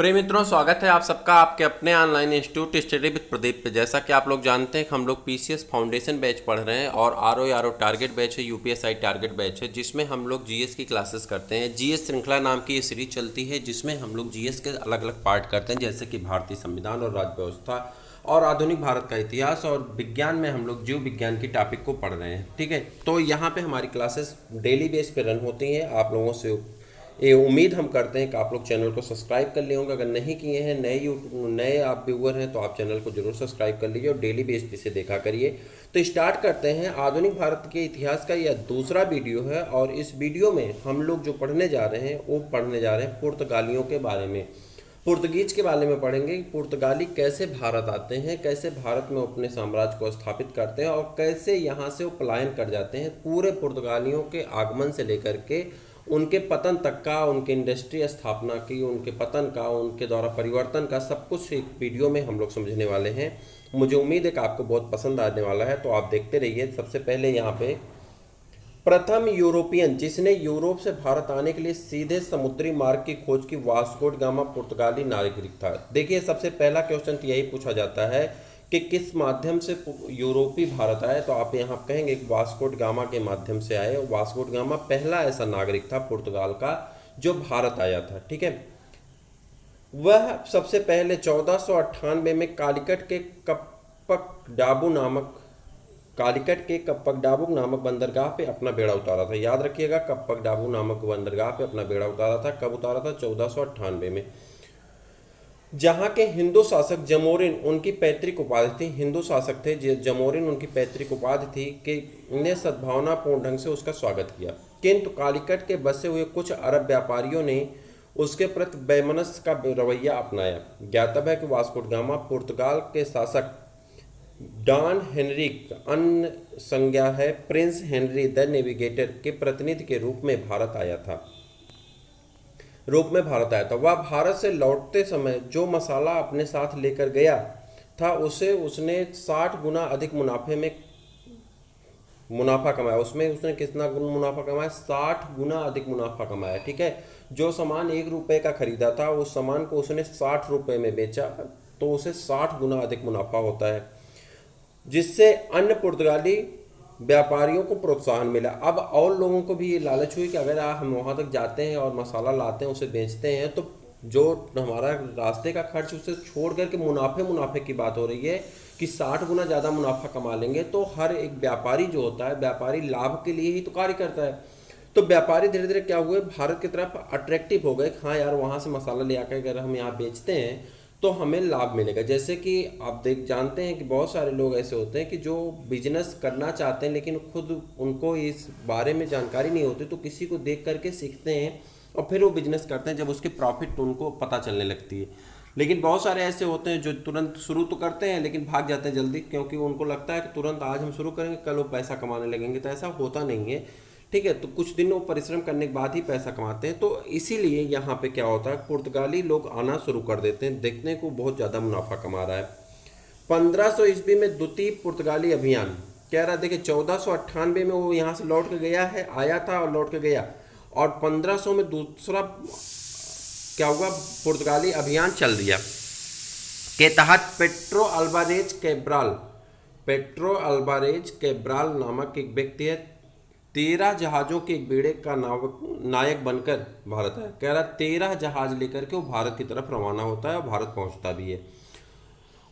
प्रिय मित्रों, स्वागत है आप सबका आपके अपने online institute study with Pradeep पे। जैसा कि आप लोग जानते हैं कि हम लोग पीसीएस फाउंडेशन बैच पढ़ रहे हैं और आरओ टारगेट बैच है, यूपीएसआई टारगेट बैच है, जिसमें हम लोग जीएस की क्लासेस करते हैं। जीएस श्रृंखला नाम की ये सीरीज चलती है जिसमें हम लोग जीएस के अलग अलग पार्ट करते हैं, जैसे कि भारतीय संविधान और राज्य व्यवस्था और आधुनिक भारत का इतिहास, और विज्ञान में हम लोग जीव विज्ञान की टॉपिक को पढ़ रहे हैं। ठीक है, तो यहाँ पे हमारी क्लासेस डेली बेस पे रन होती हैं। आप लोगों से ये उम्मीद हम करते हैं कि आप लोग चैनल को सब्सक्राइब कर लिए होंगे। अगर नहीं किए हैं, नए आप व्यूअर हैं, तो आप चैनल को जरूर सब्सक्राइब कर लीजिए और डेली बेस पे इसे देखा करिए। तो स्टार्ट करते हैं। आधुनिक भारत के इतिहास का यह दूसरा वीडियो है और इस वीडियो में हम लोग जो पढ़ने जा रहे हैं वो पढ़ने जा रहे हैं पुर्तगालियों के बारे में। पुर्तगीज के बारे में पढ़ेंगे। पुर्तगाली कैसे भारत आते हैं, कैसे भारत में अपने साम्राज्य को स्थापित करते हैं और कैसे यहाँ से वो पलायन कर जाते हैं। पूरे पुर्तगालियों के आगमन से लेकर के उनके पतन तक का, उनके इंडस्ट्री स्थापना की, उनके पतन का, उनके द्वारा परिवर्तन का, सब कुछ एक वीडियो में हम लोग समझने वाले हैं। मुझे उम्मीद है कि आपको बहुत पसंद आने वाला है, तो आप देखते रहिए। सबसे पहले यहाँ पे प्रथम यूरोपियन जिसने यूरोप से भारत आने के लिए सीधे समुद्री मार्ग की खोज की, वास्को ड गामा पुर्तगाली नागरिक था। देखिए, सबसे पहला क्वेश्चन तो यही पूछा जाता है कि किस माध्यम से यूरोपी भारत आए, तो आप यहाँ कहेंगे वास्को ड गामा के माध्यम से आए। वास्को ड गामा पहला ऐसा नागरिक था पुर्तगाल का जो भारत आया था। ठीक है, वह सबसे पहले 1498 में कालिकट के कप्पकडाबू नामक बंदरगाह पे अपना बेड़ा उतारा था। याद रखिएगा, कप्पकडाबू नामक बंदरगाह पे अपना बेड़ा उतारा था। कब उतारा था? 1498 में। जहाँ के हिंदू शासक जमोरिन उनकी पैतृक उपाधि थी। हिंदू शासक थे जमोरिन, उनकी पैतृक उपाधि थी कि ने सद्भावनापूर्ण ढंग से उसका स्वागत किया। किंतु कालिकट के बसे हुए कुछ अरब व्यापारियों ने उसके प्रति वैमनस्य का रवैया अपनाया। ज्ञातव्य है कि वास्को ड गामा पुर्तगाल के शासक डॉन हेनरिक, अन्य संज्ञा है प्रिंस हेनरी द नेविगेटर, के प्रतिनिधि के रूप में भारत आया था। वह भारत से लौटते समय जो मसाला अपने साथ लेकर गया था उसे उसने 60 गुना अधिक मुनाफा कमाया। उसने कितना मुनाफा कमाया? 60 गुना अधिक मुनाफा कमाया। ठीक है, जो सामान 1 रुपये का खरीदा था उस सामान को उसने 60 रुपये में बेचा, तो उसे 60 गुना अधिक मुनाफा होता है, जिससे अन्य पुर्तगाली व्यापारियों को प्रोत्साहन मिला। अब और लोगों को भी ये लालच हुई कि अगर हम वहाँ तक जाते हैं और मसाला लाते हैं, उसे बेचते हैं, तो जो हमारा रास्ते का खर्च उसे छोड़ करके मुनाफे की बात हो रही है कि 60 गुना ज़्यादा मुनाफा कमा लेंगे। तो हर एक व्यापारी जो होता है, व्यापारी लाभ के लिए ही तो कार्य करता है। तो व्यापारी धीरे धीरे क्या हुए, भारत की तरफ अट्रैक्टिव हो गए। हाँ यार, वहाँ से मसाला ले आकर अगर हम यहाँ बेचते हैं तो हमें लाभ मिलेगा। जैसे कि आप जानते हैं कि बहुत सारे लोग ऐसे होते हैं कि जो बिजनेस करना चाहते हैं लेकिन खुद उनको इस बारे में जानकारी नहीं होती, तो किसी को देख करके सीखते हैं और फिर वो बिजनेस करते हैं जब उसके प्रॉफिट उनको पता चलने लगती है। लेकिन बहुत सारे ऐसे होते हैं जो तुरंत शुरू तो करते हैं लेकिन भाग जाते हैं जल्दी, क्योंकि उनको लगता है कि तुरंत आज हम शुरू करेंगे, कल वो पैसा कमाने लगेंगे। तो ऐसा होता नहीं है। ठीक है, तो कुछ दिन वो परिश्रम करने के बाद ही पैसा कमाते हैं। तो इसीलिए यहाँ पे क्या होता है, पुर्तगाली लोग आना शुरू कर देते हैं, देखने को बहुत ज़्यादा मुनाफा कमा रहा है। 1500 ईस्वी में द्वितीय पुर्तगाली अभियान कह रहा है। देखिए, 1498 में वो यहाँ से लौट के गया है, आया था और लौट के गया, और 1500 में दूसरा क्या हुआ, पुर्तगाली अभियान चल दिया के तहत पेट्रो अल्वारेज कैब्राल नामक एक व्यक्ति है, 13 जहाज़ों के एक बेड़े का नायक बनकर भारत आया। कह रहा 13 जहाज लेकर के वो भारत की तरफ रवाना होता है और भारत पहुंचता भी है।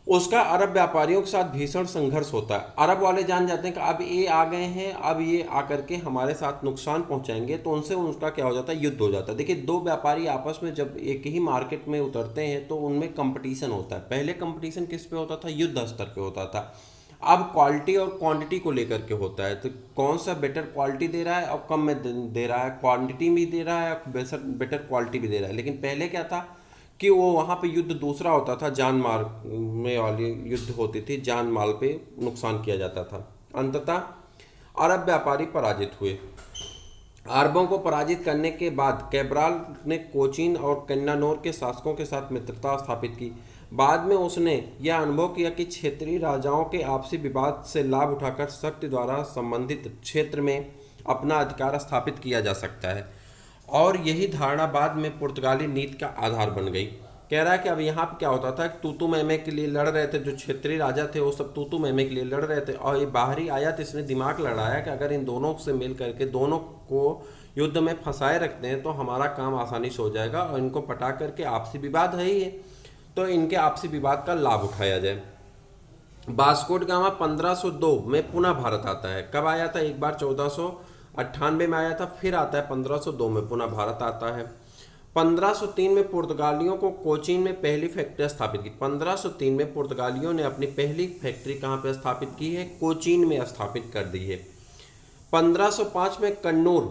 उसका अरब व्यापारियों के साथ भीषण संघर्ष होता है। अरब वाले जान जाते हैं कि अब ये आ गए हैं, अब ये आकर के हमारे साथ नुकसान पहुंचाएंगे, तो उनसे उनका क्या हो जाता है, युद्ध हो जाता है। देखिए, दो व्यापारी आपस में जब एक ही मार्केट में उतरते हैं तो उनमें कंपटीशन होता है। पहले कंपटीशन किस पे होता था? युद्ध स्तर पे होता था। अब क्वालिटी और क्वांटिटी को लेकर के होता है। तो कौन सा बेटर क्वालिटी दे रहा है और कम में दे रहा है, क्वांटिटी भी दे रहा है, बेटर क्वालिटी भी दे रहा है। लेकिन पहले क्या था कि वो वहाँ पे युद्ध दूसरा होता था, जान माल में वाली युद्ध होती थी, जान माल पे नुकसान किया जाता था। अंततः अरब व्यापारी पराजित हुए। अरबों को पराजित करने के बाद कैब्राल ने कोचीन और कन्नानौर के शासकों के साथ मित्रता स्थापित की। बाद में उसने यह अनुभव किया कि क्षेत्रीय राजाओं के आपसी विवाद से लाभ उठाकर शक्ति द्वारा संबंधित क्षेत्र में अपना अधिकार स्थापित किया जा सकता है, और यही धारणा बाद में पुर्तगाली नीति का आधार बन गई। कह रहा है कि अब यहाँ पे क्या होता था, तूतू मैमे के लिए लड़ रहे थे, जो क्षेत्रीय राजा थे वो सब तूतू मैमे के लिए लड़ रहे थे, और ये बाहरी आया तो इसने दिमाग लड़ाया कि अगर इन दोनों से मिल करके दोनों को युद्ध में फंसाए रखते हैं तो हमारा काम आसानी से हो जाएगा, और इनको पटा करके आपसी विवाद है ही है, तो इनके आपसी विवाद का लाभ उठाया जाए। वास्को ड गामा 1502 में पुनः भारत आता है। कब आया था? एक बार 1498 में आया था, फिर आता है 1502 में पुनः भारत आता है। 1503 में पुर्तगालियों को कोचीन में पहली फैक्ट्री स्थापित की। 1503 में पुर्तगालियों ने अपनी पहली फैक्ट्री कहाँ पे स्थापित की है? कोचीन में स्थापित कर दी है। 1505 में कन्नूर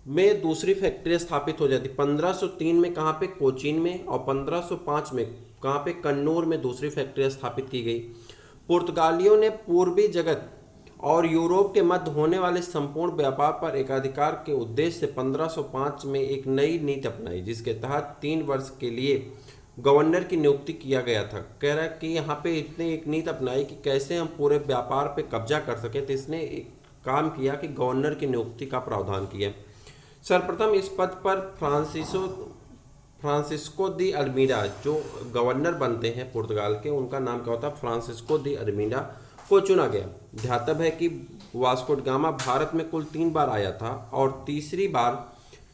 में दूसरी फैक्ट्री स्थापित हो जाती। 1503 में कहाँ पे? कोचीन में, और 1505 में कहाँ पे? कन्नूर में दूसरी फैक्ट्री स्थापित की गई। पुर्तगालियों ने पूर्वी जगत और यूरोप के मध्य होने वाले संपूर्ण व्यापार पर एकाधिकार के उद्देश्य से 1505 में एक नई नीति अपनाई, जिसके तहत 3 वर्ष के लिए गवर्नर की नियुक्ति किया गया था। कह रहा है कि यहाँ पे इसने एक नीति अपनाई कि कैसे हम पूरे व्यापार पे कब्जा कर सके, तो इसने एक काम किया कि गवर्नर की नियुक्ति का प्रावधान किया। सर्वप्रथम इस पद पर फ्रांसिस्को दी अल्मीडा जो गवर्नर बनते हैं पुर्तगाल के, उनका नाम क्या होता है? फ्रांसिस्को दी अल्मीडा को चुना गया। ध्यातव्य है कि वास्को ड गामा भारत में कुल 3 बार आया था, और तीसरी बार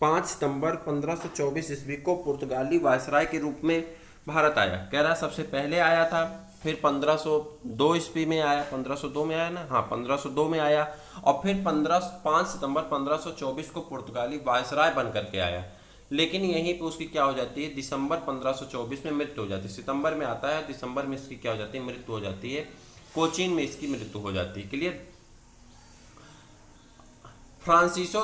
5 सितंबर 1524 ईस्वी को पुर्तगाली वायसराय के रूप में भारत आया। कह रहा है सबसे पहले आया था, फिर 1502 ईस्वी में आया, 1502 में आया ना, हाँ 1502 में आया, और फिर 5 सितंबर 1524 को पुर्तगाली वायसराय बन करके आया। लेकिन यहीं पे उसकी क्या हो जाती है? दिसंबर 1524 में मृत्यु हो जाती है। सितंबर में आता है, दिसंबर में इसकी क्या हो जाती है? मृत्यु हो जाती है। कोचीन में इसकी मृत्यु हो जाती है। क्लियर? फ्रांसिस्को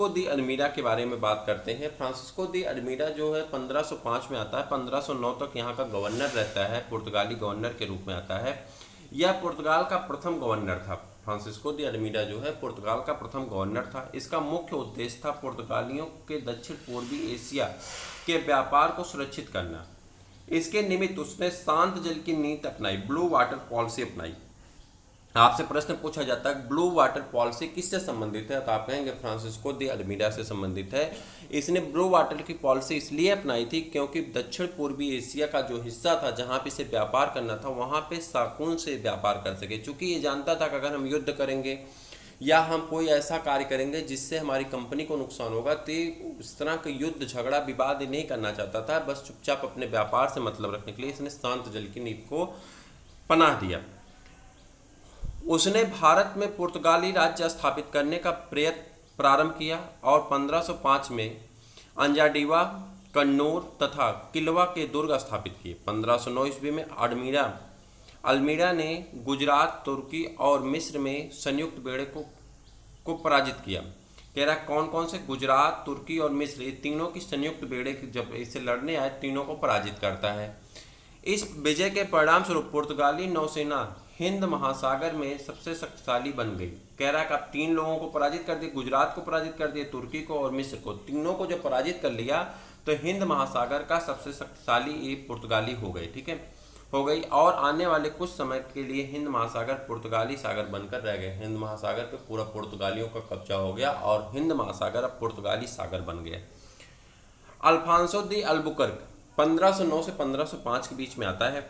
दी अल्मीडा के बारे में बात करते हैं। फ्रांसिस्को दी अल्मीडा जो है 1505 में आता है, 1509 तक यहाँ का गवर्नर रहता है, पुर्तगाली गवर्नर के रूप में आता है। यह पुर्तगाल का प्रथम गवर्नर था। फ्रांसिस्को दी अल्मीडा जो है पुर्तगाल का प्रथम गवर्नर था। इसका मुख्य उद्देश्य था पुर्तगालियों के दक्षिण पूर्वी एशिया के व्यापार को सुरक्षित करना। इसके निमित्त उसने शांत जल की नीति अपनाई, ब्लू वाटर पॉलिसी अपनाई। आपसे प्रश्न पूछा जाता है ब्लू वाटर पॉलिसी किससे संबंधित है, तो आप कहेंगे फ्रांसिस्को दी अल्मीडा से संबंधित है। इसने ब्लू वाटर की पॉलिसी इसलिए अपनाई थी क्योंकि दक्षिण पूर्वी एशिया का जो हिस्सा था जहाँ पे इसे व्यापार करना था, वहाँ पे साकून से व्यापार कर सके। चूंकि ये जानता था कि अगर हम युद्ध करेंगे या हम कोई ऐसा कार्य करेंगे जिससे हमारी कंपनी को नुकसान होगा, तो इस तरह के युद्ध झगड़ा विवाद नहीं करना चाहता था। बस चुपचाप अपने व्यापार से मतलब रखने के लिए इसने शांत जल की नीति को पनाह दिया। उसने भारत में पुर्तगाली राज्य स्थापित करने का प्रयत्न प्रारंभ किया, और 1505 में अंजाडीवा, कन्नूर तथा किलवा के दुर्ग स्थापित किए। 1509 ईस्वी में अल्मीडा ने गुजरात, तुर्की और मिस्र में संयुक्त बेड़े को पराजित किया। कह रहा कौन कौन से? गुजरात, तुर्की और मिस्र, ये तीनों की संयुक्त बेड़े जब इसे लड़ने आए, तीनों को पराजित करता है। इस विजय के परिणाम स्वरूप पुर्तगाली नौसेना हिंद महासागर में सबसे शक्तिशाली बन गई। कह रहा है कि अब 3 लोगों को पराजित कर दिया, गुजरात को पराजित कर दिया, तुर्की को और मिस्र को। तीनों को जब पराजित कर लिया तो हिंद महासागर का सबसे शक्तिशाली ये पुर्तगाली हो गए। ठीक है, हो गई। और आने वाले कुछ समय के लिए हिंद महासागर पुर्तगाली सागर बनकर रह गए। हिंद महासागर पे पूरा पुर्तगालियों का कब्जा हो गया और हिंद महासागर अब पुर्तगाली सागर बन गया। अल्फांसो दी अल्बुकर्क 1509 से 1505 के बीच में आता है।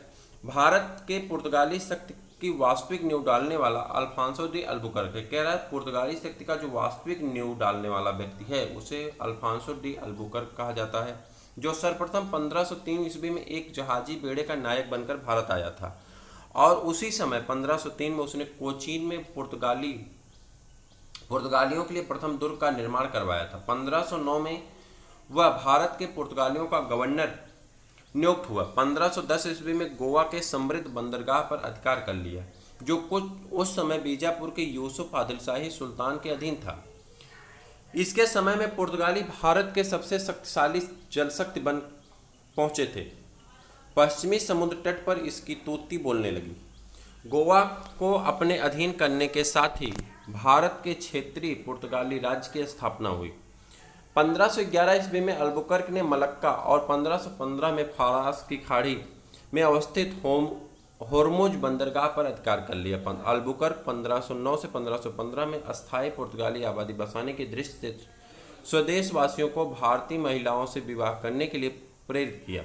भारत के पुर्तगाली शक्ति की वास्तविक नींव डालने वाला अल्फांसो दी अल्बुकर्क है। कह रहा है पुर्तगाली शक्ति का जो वास्तविक नींव डालने वाला व्यक्ति है उसे अल्फांसो दी अल्बुकर्क कहा जाता है, जो सर्वप्रथम 1503 ईस्वी में एक जहाजी बेड़े का नायक बनकर भारत आया था। और उसी समय 1503 में उसने कोचीन में पुर्तगालियों के लिए प्रथम दुर्ग का निर्माण करवाया था। 1509 में वह भारत के पुर्तगालियों का गवर्नर नियुक्त हुआ। 1510 ईस्वी में गोवा के समृद्ध बंदरगाह पर अधिकार कर लिया, जो कुछ उस समय बीजापुर के यूसुफ आदिलशाही सुल्तान के अधीन था। इसके समय में पुर्तगाली भारत के सबसे शक्तिशाली जलशक्ति बन पहुंचे थे। पश्चिमी समुद्र तट पर इसकी तूती बोलने लगी। गोवा को अपने अधीन करने के साथ ही भारत के क्षेत्रीय पुर्तगाली राज्य की स्थापना हुई। 1511 ईस्वी में अल्बुकर्क ने मलक्का और 1515 में फारस की खाड़ी में अवस्थित होर्मुज बंदरगाह पर अधिकार कर लिया। अल्बुकर्क 1509 से 1515 में अस्थायी पुर्तगाली आबादी बसाने की दृष्टि से स्वदेशवासियों को भारतीय महिलाओं से विवाह करने के लिए प्रेरित किया,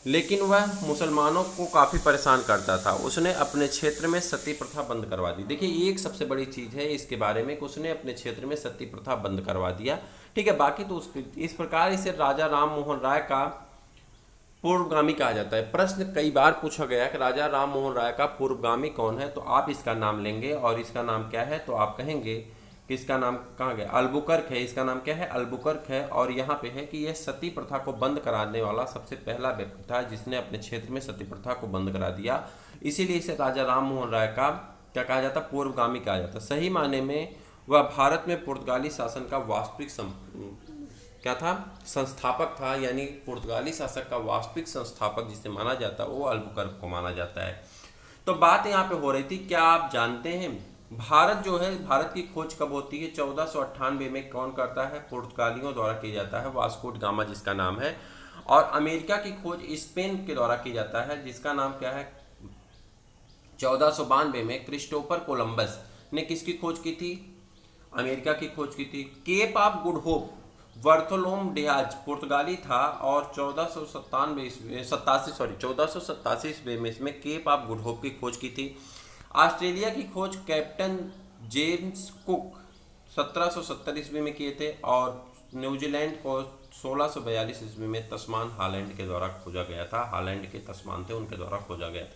लेकिन वह मुसलमानों को काफ़ी परेशान करता था। उसने अपने क्षेत्र में सती प्रथा बंद करवा दी। देखिए ये एक सबसे बड़ी चीज़ है इसके बारे में कि उसने अपने क्षेत्र में सती प्रथा बंद करवा दिया। ठीक है, बाकी तो इस प्रकार इसे राजा राम मोहन राय का पूर्वगामी कहा जाता है। प्रश्न कई बार पूछा गया कि राजा राम मोहन राय का पूर्वगामी कौन है, तो आप इसका नाम लेंगे और इसका नाम क्या है, तो आप कहेंगे कि इसका नाम कहाँ गया, अल्बुकर्क है। इसका नाम क्या है, अल्बुकर्क है। और यहाँ पे है कि यह सती प्रथा को बंद कराने वाला सबसे पहला व्यक्ति था जिसने अपने क्षेत्र में सती प्रथा को बंद करा दिया। इसीलिए इसे राजा राम मोहन राय का क्या कहा जाता, पूर्वगामी कहा जाता। सही मायने में वह भारत में पुर्तगाली शासन का वास्तविक क्या था, संस्थापक था। यानी पुर्तगाली शासक का वास्तविक संस्थापक जिसे माना जाता है वो अल्बुकर्क को माना जाता है। तो बात यहाँ पे हो रही थी, क्या आप जानते हैं भारत जो है, भारत की खोज कब होती है, 1498 में कौन करता है, पुर्तगालियों द्वारा किया जाता है, वास्को ड गामा जिसका नाम है। और अमेरिका की खोज स्पेन के द्वारा की जाता है जिसका नाम क्या है, 1492 में क्रिस्टोफर कोलंबस ने किसकी खोज की थी, अमेरिका की खोज की थी। Cape of Good Hope Bartholomew Dias पुर्तगाली था और 1487 ईस्वी में इसमें केप ऑफ गुड होप की खोज की थी। ऑस्ट्रेलिया की खोज कैप्टन जेम्स कुक 1770 ईस्वी में किए थे और न्यूजीलैंड को 1642 ईस्वी में तस्मान हालैंड के द्वारा खोजा गया था। हालैंड के तस्मान थे, उनके द्वारा खोजा गया था।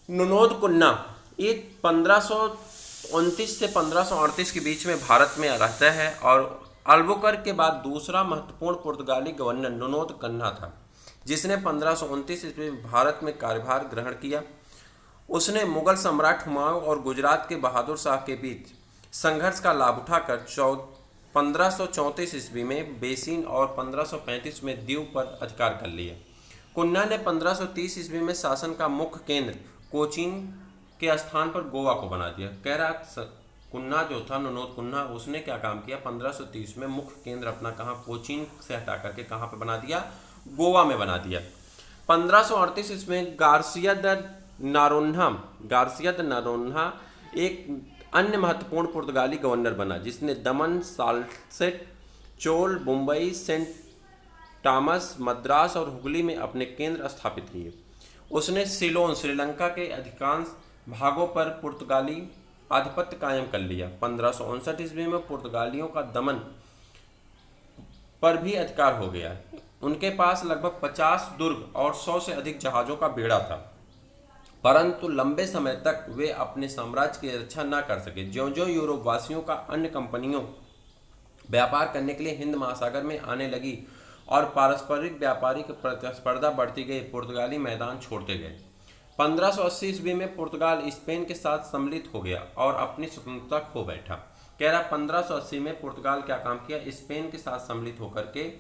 नोनोद कुन्ना ये 1529 से 1538 के बीच में भारत में रहता है और अल्बुकर्क के बाद दूसरा महत्वपूर्ण पुर्तगाली गवर्नर नोनोद कन्ना था जिसने 1529 ईस्वी में भारत में कार्यभार ग्रहण किया। उसने मुगल सम्राट हुमायूं और गुजरात के बहादुर शाह के बीच संघर्ष का लाभ उठाकर 1534 ईस्वी में बेसिन और 1535 में दीव पर अधिकार कर लिया। कुन्ना ने 1530 ईस्वी में शासन का मुख्य केंद्र कोचीन के स्थान पर गोवा को बना दिया। कह रहा कुन्ना जो था, नोनोद कुन्ना, उसने क्या काम किया, 1530 में मुख्य केंद्र अपना कहाँ, कोचीन से हटा करके कहाँ पे बना दिया, गोवा में बना दिया। 1538 इसमें गार्सिया द नारोन्हा एक अन्य महत्वपूर्ण पुर्तगाली गवर्नर बना जिसने दमन, साल्सेट, चोल, मुंबई, सेंट टॉमस, मद्रास और हुगली में अपने केंद्र स्थापित किए। उसने सिलोन, श्रीलंका के अधिकांश भागों पर पुर्तगाली आधिपत्य कायम कर लिया। 1559 ईस्वी में पुर्तगालियों का दमन पर भी अधिकार हो गया। उनके पास लगभग 50 दुर्ग और 100 से अधिक जहाज़ों का बेड़ा था, परंतु लंबे समय तक वे अपने साम्राज्य की रक्षा न कर सके। ज्यों-ज्यों यूरोप वासियों का अन्य कंपनियों व्यापार करने के लिए हिंद महासागर में आने लगी और पारस्परिक व्यापारिक प्रतिस्पर्धा बढ़ती गई, पुर्तगाली मैदान छोड़ते गए। 1580 ईस्वी में पुर्तगाल स्पेन के साथ सम्मिलित हो गया और अपनी स्वतंत्रता खो बैठा। कह रहा 1580 में पुर्तगाल क्या काम किया, स्पेन के साथ सम्मिलित होकर के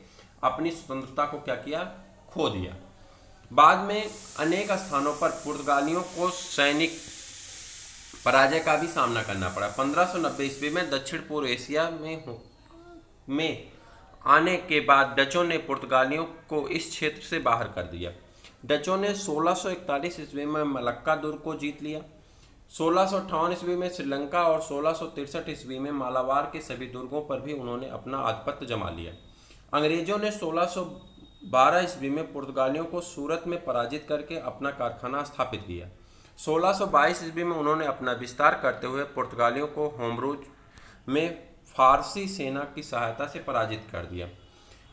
अपनी स्वतंत्रता को क्या किया, खो दिया। बाद में अनेक स्थानों पर पुर्तगालियों को सैनिक पराजय का भी सामना करना पड़ा। 1590 ईस्वी में दक्षिण पूर्व एशिया में आने के बाद डचों ने पुर्तगालियों को इस क्षेत्र से बाहर कर दिया। डचों ने 1641 ईस्वी में मलक्का दुर्ग को जीत लिया। 1658 ईस्वी में श्रीलंका और 1663 ईस्वी में मालाबार के सभी दुर्गों पर भी उन्होंने अपना आधिपत्य जमा लिया। अंग्रेजों ने 1612 ईस्वी में पुर्तगालियों को सूरत में पराजित करके अपना कारखाना स्थापित किया। 1622 ईस्वी में उन्होंने अपना विस्तार करते हुए पुर्तगालियों को होमरूज में फारसी सेना की सहायता से पराजित कर दिया।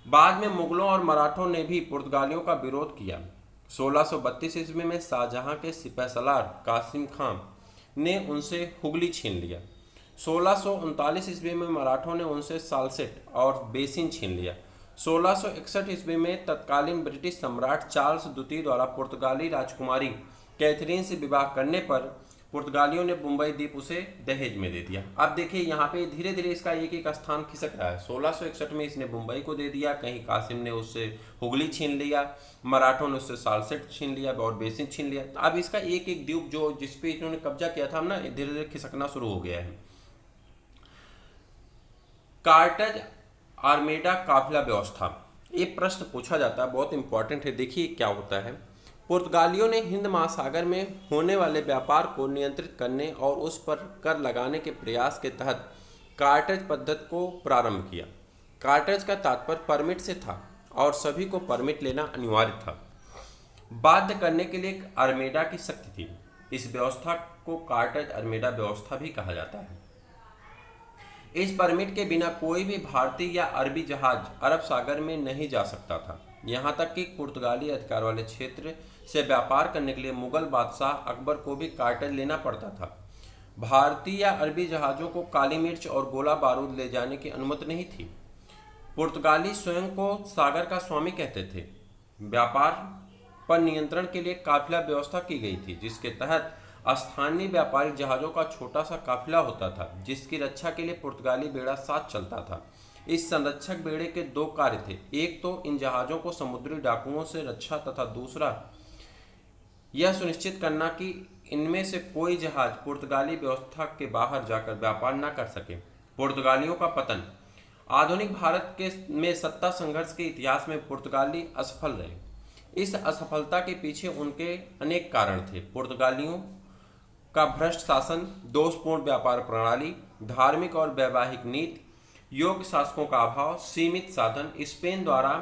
बाद में मुगलों और मराठों ने भी पुर्तगालियों का विरोध किया। 1632 ईस्वी में शाहजहां के सिपहसालार कासिम खान ने उनसे हुगली छीन लिया। 1639 ईस्वी में मराठों ने उनसे साल्सेट और बेसिन छीन लिया। 1661 ईस्वी में तत्कालीन ब्रिटिश सम्राट चार्ल्स द्वितीय द्वारा पुर्तगाली राजकुमारी कैथरीन से विवाह करने पर पुर्तगालियों ने मुंबई द्वीप उसे दहेज में दे दिया। अब देखिए यहाँ पे धीरे धीरे इसका एक एक स्थान खिसक रहा है। 1661 में इसने मुंबई को दे दिया, कहीं कासिम ने उससे हुगली छीन लिया, मराठों ने उससे साल्सेट छीन लिया और बेसिन छीन लिया। तो अब इसका एक एक द्वीप जो जिसपे इन्होंने कब्जा किया था ना, धीरे धीरे खिसकना शुरू हो गया है। कार्टेज आर्मेडा काफिला व्यवस्था, ये प्रश्न पूछा जाता है, बहुत इंपॉर्टेंट है। देखिए क्या होता है, पुर्तगालियों ने हिंद महासागर में होने वाले व्यापार को नियंत्रित करने और उस पर कर लगाने के प्रयास के तहत कार्टेज पद्धति को प्रारंभ किया। कार्टेज का तात्पर्य परमिट से था और सभी को परमिट लेना अनिवार्य था। बाध्य करने के लिए एक अरमेडा की शक्ति थी। इस व्यवस्था को कार्टेज अरमेडा व्यवस्था भी कहा जाता है। इस परमिट के बिना कोई भी भारतीय या अरबी जहाज अरब सागर में नहीं जा सकता था। यहाँ तक कि पुर्तगाली अधिकार वाले क्षेत्र से व्यापार करने के लिए मुगल बादशाह अकबर को भी कार्टेज लेना पड़ता था। भारतीय या अरबी जहाज़ों को काली मिर्च और गोला बारूद ले जाने की अनुमति नहीं थी। पुर्तगाली स्वयं को सागर का स्वामी कहते थे। व्यापार पर नियंत्रण के लिए काफिला व्यवस्था की गई थी, जिसके तहत स्थानीय व्यापारिक जहाज़ों का छोटा सा काफिला होता था, जिसकी रक्षा के लिए पुर्तगाली बेड़ा साथ चलता था। इस संरक्षक बेड़े के दो कार्य थे। एक तो इन जहाज़ों को समुद्री डाकुओं से रक्षा तथा दूसरा यह सुनिश्चित करना कि इनमें से कोई जहाज पुर्तगाली व्यवस्था के बाहर जाकर व्यापार न कर सके। पुर्तगालियों का पतन। आधुनिक भारत के में सत्ता संघर्ष के इतिहास में पुर्तगाली असफल रहे। इस असफलता के पीछे उनके अनेक कारण थे। पुर्तगालियों का भ्रष्ट शासन, दोषपूर्ण व्यापार प्रणाली, धार्मिक और वैवाहिक नीति, योग्य शासकों का अभाव, सीमित साधन, स्पेन द्वारा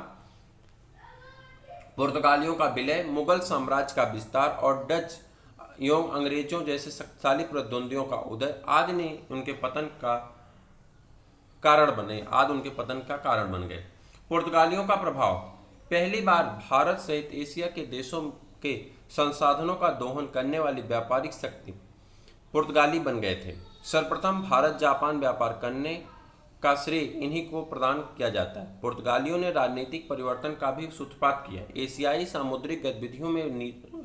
पुर्तगालियों का विलय, मुगल साम्राज्य का विस्तार और डच एवं अंग्रेजों जैसे शक्तिशाली प्रतिद्वंदियों का उदय आदि ने उनके पतन का कारण बन गए। पुर्तगालियों का प्रभाव। पहली बार भारत सहित एशिया के देशों के संसाधनों का दोहन करने वाली व्यापारिक शक्ति पुर्तगाली बन गए थे। सर्वप्रथम भारत जापान व्यापार करने का श्रेय इन्हीं को प्रदान किया जाता है। पुर्तगालियों ने राजनीतिक परिवर्तन का भी सूत्रपात किया। एशियाई सामुद्रिक गतिविधियों में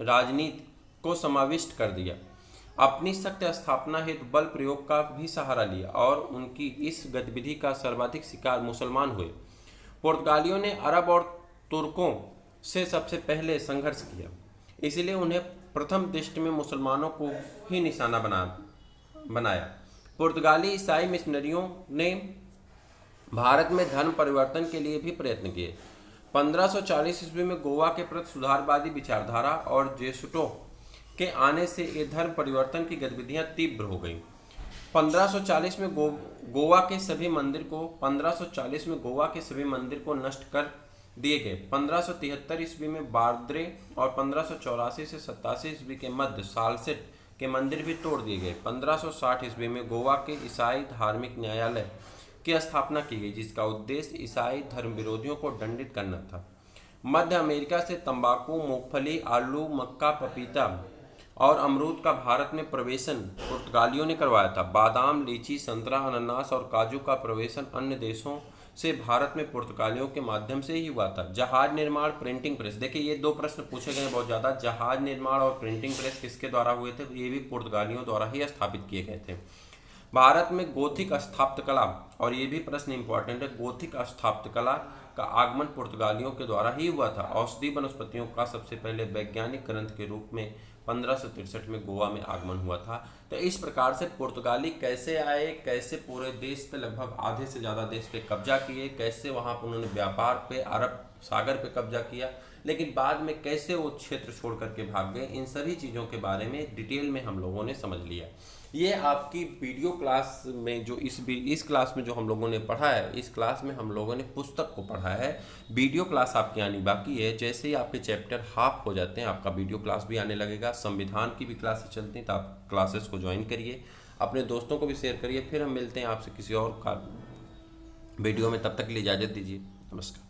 राजनीति को समाविष्ट कर दिया। अपनी शक्ति स्थापना हेतु बल प्रयोग का भी सहारा लिया और उनकी इस गतिविधि का सर्वाधिक शिकार मुसलमान हुए। पुर्तगालियों ने अरब और तुर्कों से सबसे पहले संघर्ष किया, इसलिए उन्हें प्रथम दृष्टि में मुसलमानों को ही निशाना बनाया। पुर्तगाली ईसाई मिशनरियों ने भारत में धर्म परिवर्तन के लिए भी प्रयत्न किए। 1540 ईस्वी में गोवा के प्रति सुधारवादी विचारधारा और जेसुटों के आने से ये धर्म परिवर्तन की गतिविधियां तीव्र हो गईं। 1540 में गोवा के सभी मंदिर को नष्ट कर दिए गए। 1573 ईस्वी में बार्द्रे और 1584 से 87 ईस्वी के मध्य सालसेट के मंदिर भी तोड़ दिए गए। 1560 ईस्वी में गोवा के ईसाई धार्मिक न्यायालय की स्थापना की गई, जिसका उद्देश्य ईसाई धर्म विरोधियों को दंडित करना था। मध्य अमेरिका से तंबाकू, मूंगफली, आलू, मक्का, पपीता और अमरूद का भारत में प्रवेशन पुर्तगालियों ने करवाया था। बादाम, लीची, संतरा, अनानास और काजू का प्रवेशन अन्य देशों से भारत में पुर्तगालियों के माध्यम से ही हुआ था। जहाज निर्माण, प्रिंटिंग प्रेस। देखिए, ये दो प्रश्न पूछे गए बहुत ज़्यादा। जहाज निर्माण और प्रिंटिंग प्रेस किसके द्वारा हुए थे? ये भी पुर्तगालियों द्वारा ही स्थापित किए गए थे। भारत में गोथिक स्थापत्य कला, और ये भी प्रश्न इंपॉर्टेंट है, गोथिक स्थापत्य कला का आगमन पुर्तगालियों के द्वारा ही हुआ था। औषधि वनस्पतियों का सबसे पहले वैज्ञानिक ग्रंथ के रूप में 1563 में गोवा में आगमन हुआ था। तो इस प्रकार से पुर्तगाली कैसे आए, कैसे पूरे देश पे लगभग आधे से ज़्यादा देश पे कब्जा किए, कैसे वहाँ पर उन्होंने व्यापार पे अरब सागर पे कब्जा किया, लेकिन बाद में कैसे वो क्षेत्र छोड़ करके भाग गए, इन सभी चीज़ों के बारे में डिटेल में हम लोगों ने समझ लिया। ये आपकी वीडियो क्लास में जो इस क्लास में जो हम लोगों ने पढ़ा है, इस क्लास में हम लोगों ने पुस्तक को पढ़ा है। वीडियो क्लास आपकी आनी बाकी है। जैसे ही आपके चैप्टर हाफ हो जाते हैं, आपका वीडियो क्लास भी आने लगेगा। संविधान की भी क्लासेस चलती हैं, तो आप क्लासेस को ज्वाइन करिए, अपने दोस्तों को भी शेयर करिए। फिर हम मिलते हैं आपसे किसी और वीडियो में। तब तक के लिए इजाज़त दीजिए। नमस्कार।